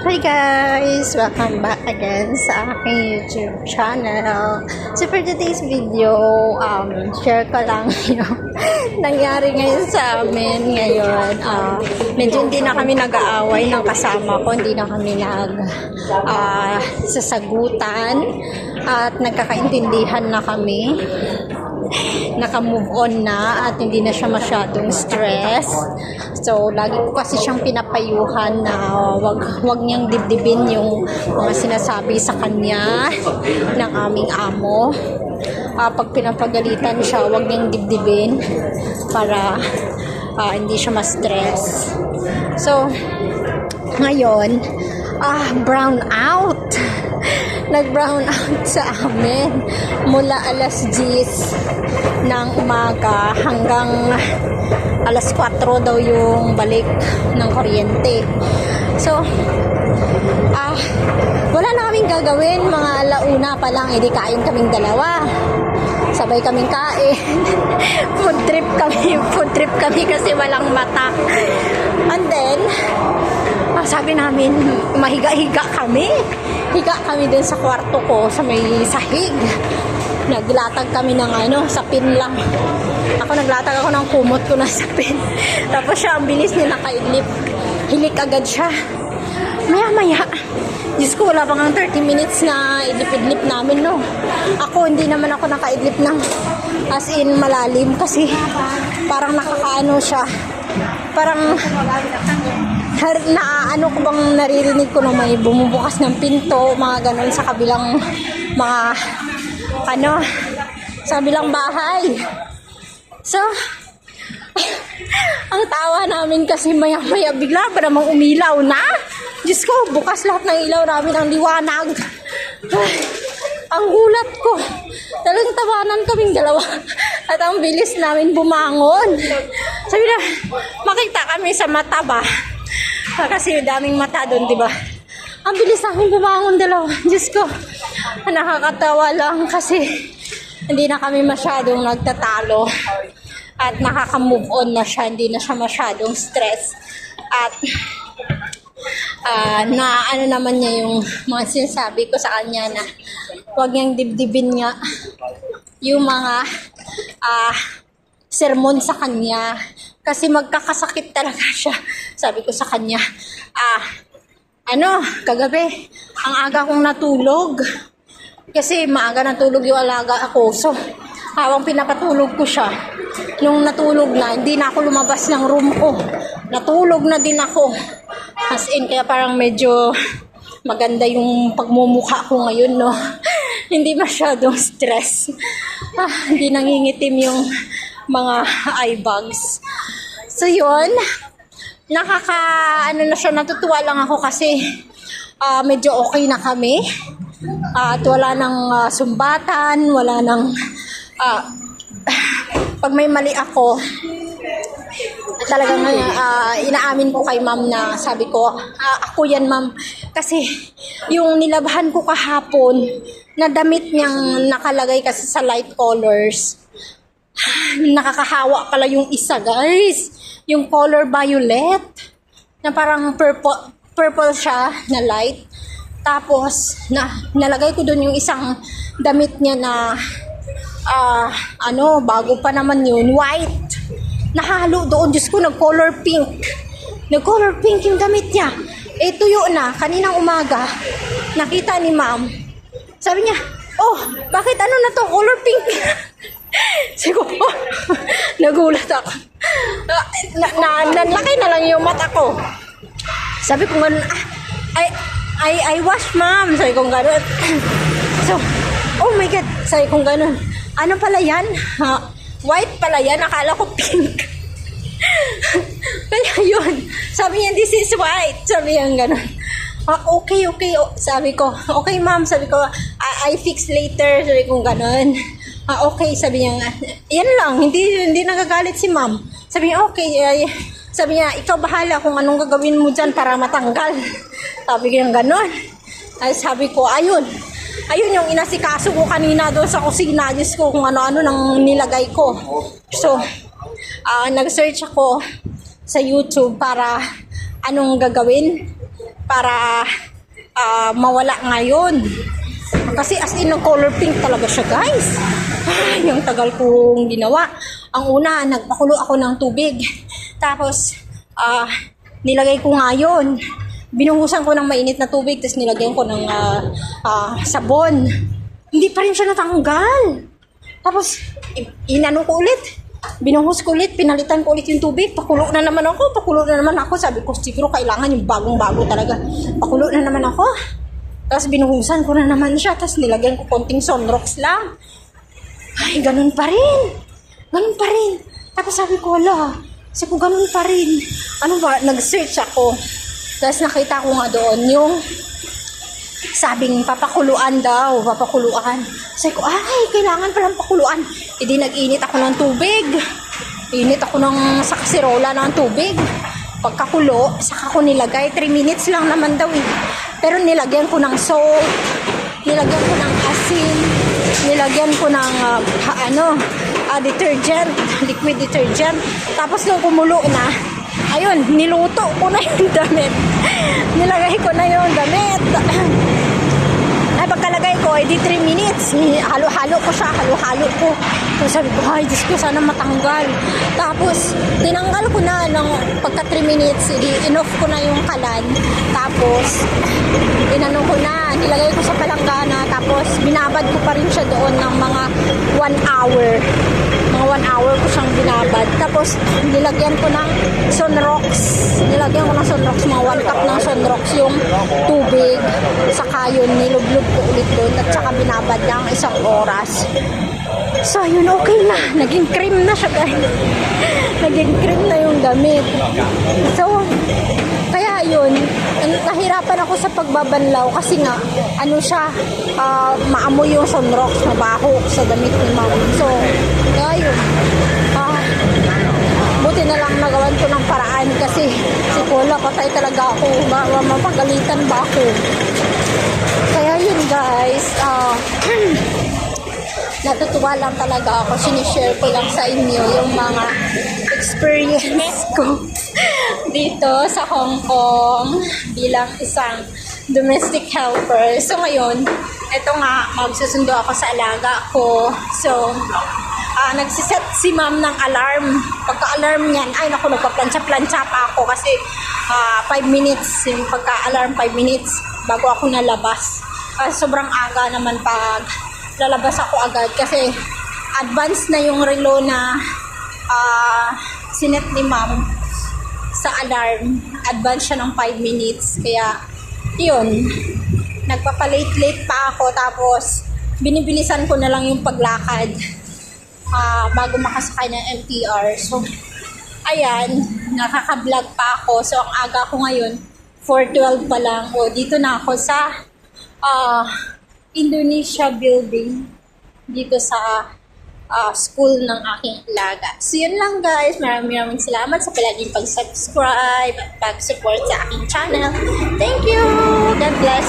Hi guys! Welcome back again sa aking YouTube channel. So for today's video, share ko lang yung nangyari ngayon sa amin ngayon. Medyo hindi na kami nag-aaway ng kasama ko, hindi na kami sasagutan at nagkakaintindihan na kami. Naka-move on na at hindi na siya masyadong stress. So, lagi ko kasi siyang pinapayuhan na wag niyang dibdibin yung mga sinasabi sa kanya ng aming amo. Pag pinapagalitan siya, wag niyang dibdibin para hindi siya ma-stress. So, ngayon, brown out. Nag-brown out sa amin mula alas 10 ng umaga hanggang alas 4 daw yung balik ng kuryente. So, wala na kaming gagawin. Mga alauna pa lang, edi kain kaming dalawa. Sabay kaming kain. Food trip kami kasi walang mata. And then, sabi namin, mahiga-higa kami. Higa kami din sa kwarto ko sa may sahig. Naglatag kami ng sapin lang. Ako naglatag ako ng kumot ko na sapin. Tapos siya, ang bilis niya nakaidlip. Hilik agad siya. Maya-maya. Diyos ko, wala pang 30 minutes na idlip-idlip namin, no. Ako, hindi naman ako nakaidlip ng as in malalim kasi parang nakakaano siya. Parang ko bang naririnig ko na may bumubukas ng pinto, mga ganun sa kabilang sa kabilang bahay. So, ang tawa namin kasi maya-maya bigla ba namang umilaw na? Diyos ko, bukas lahat ng ilaw namin ang liwanag. Ang gulat ko. Talagang tawanan kaming dalawa. At ang bilis namin bumangon. Sabi na, makita kami sa mata ba? Kasi daming mata doon, di ba? Ang bilis namin bumangon dalawa. Diyos ko, nakakatawa lang kasi hindi na kami masyadong nagtatalo. At nakaka-move on na siya. Hindi na siya masyadong stress. At naman niya yung mga sinasabi ko sa kanya na huwag niyang dibdibin nga yung mga sermon sa kanya kasi magkakasakit talaga siya. Sabi ko sa kanya, kagabi ang aga kong natulog kasi maaga natulog yung alaga ako. So habang pinapatulog ko siya, nung natulog na, hindi na ako lumabas ng room ko, natulog na din ako. As in, kaya parang medyo maganda yung pagmumukha ko ngayon, no? Hindi masyadong stress. Hindi nangingitim yung mga eye bags. So, yun. Na siya, natutuwa lang ako kasi medyo okay na kami. At wala nang sumbatan, wala nang pag may mali ako, talagang inaamin ko kay ma'am na sabi ko, ako yan ma'am. Kasi yung nilabahan ko kahapon na damit niyang nakalagay kasi sa light colors, nakakahawa pala yung isa, guys. Yung color violet na parang purple siya na light. Tapos nalagay ko doon yung isang damit niya na bago pa naman yun, white. Nahalo doon, Diyos ko, nag-color pink. Nag-color pink yung damit niya. Tuyo na, kaninang umaga, nakita ni ma'am. Sabi niya, bakit na to, color pink? Sabi ko, nagulat ako. Nanlaki na lang yung mata ko. Sabi ko gano'n, I wash ma'am. Sabi ko gano'n. So, oh my God, sabi ko gano'n. Ano pala yan? White pala yan. Akala ko pink. Kaya yun. Sabi niya, this is white. Sabi niya gano'n. Okay. Sabi ko, okay ma'am. Sabi ko, I fix later. Sabi ko gano'n. Okay. Sabi niya, yan lang. Hindi nagagalit si ma'am. Sabi niya, okay. Sabi niya, ikaw bahala kung anong gagawin mo dyan para matanggal. Sabi niya gano'n. Sabi ko, ayun yung inasikaso ko kanina doon sa kusina. Diyos ko kung ano-ano nang nilagay ko. So, nag-search ako sa YouTube para anong gagawin para mawala ngayon. Kasi as in, ng color pink talaga siya, guys. Yung tagal kong ginawa. Ang una, nagpakulo ako ng tubig. Tapos, nilagay ko nga yun. Binuhusan ko ng mainit na tubig, tapos nilagyan ko ng sabon. Hindi pa rin siya natanggal. Tapos, inano ko ulit. Binuhos ko ulit, pinalitan ko ulit yung tubig. Pakulo na naman ako. Sabi ko, siguro kailangan yung bagong-bago talaga. Pakulo na naman ako. Tapos binuhusan ko na naman siya. Tapos nilagyan ko konting sunrocks lang. Ay, ganun pa rin. Tapos sabi ko, ganun pa rin. Ano ba, nag-search ako. Tapos nakita ko nga doon yung sabing papakuluan. Sabi ko, kailangan palang pakuluan. Di nag-init ako ng tubig. Init ako sa kasirola ng tubig. Pagkakulo, saka ko nilagay. 3 minutes lang naman daw eh. Pero nilagyan ko ng salt, nilagyan ko ng asin, nilagyan ko ng detergent, liquid detergent. Tapos nung kumulo na, ayun, niluto ko na yung damit. Nilagay ko na yung damit. Ay, pagkalagay ko, di 3 minutes. Halo-halo ko siya. Tapos sabi ko, Diyos ko, sana matanggal. Tapos, tinanggal ko na ng pagka 3 minutes, in-off ko na yung kalan. Tapos, nilagay ko sa palanggana. Tapos, binabad ko pa rin siya doon ng mga 1 hour. Mga 1 hour ko siyang binabad. Tapos, nilagyan ko ng sunrocks. Mga 1 cup ng sunrocks yung tubig. Saka yun, nilublog ko ulit doon. At saka binabad lang 1 oras. So, yun, okay na. Naging cream na siya, guys. Naging cream na yung damit. So, kaya yun, nahirapan ako sa pagbabanlaw kasi nga, maamoy yung sunrocks, mabaho sa damit ni ma'am. So, kaya yun, buti na lang nagawan ko ng paraan kasi si Paula, patay talaga ako, mapagalitan ba ako. Kaya yun, guys, natutuwa lang talaga ako. Sinishare ko lang sa inyo yung mga experience ko dito sa Hong Kong bilang isang domestic helper. So ngayon, eto nga, magsusundo ako sa alaga ko. So, nagsiset si ma'am ng alarm. Pagka-alarm niyan, nagpa-plancha-plancha pa ako kasi 5 minutes, yung pagka-alarm 5 minutes bago ako nalabas. Sobrang aga naman pag lalabas ako agad kasi advance na yung relo na sinet ni ma'am sa alarm. Advance siya ng 5 minutes. Kaya, yun, nagpapalate-late pa ako. Tapos, binibilisan ko na lang yung paglakad bago makasakay ng MTR. So, ayan, nakaka-vlog pa ako. So, ang aga ko ngayon, 4:12 pa lang. Dito na ako sa Indonesia building dito sa school ng aking alaga. So yun lang, guys. Maraming salamat sa palaging pag-subscribe at pag-support sa aking channel. Thank you! God bless!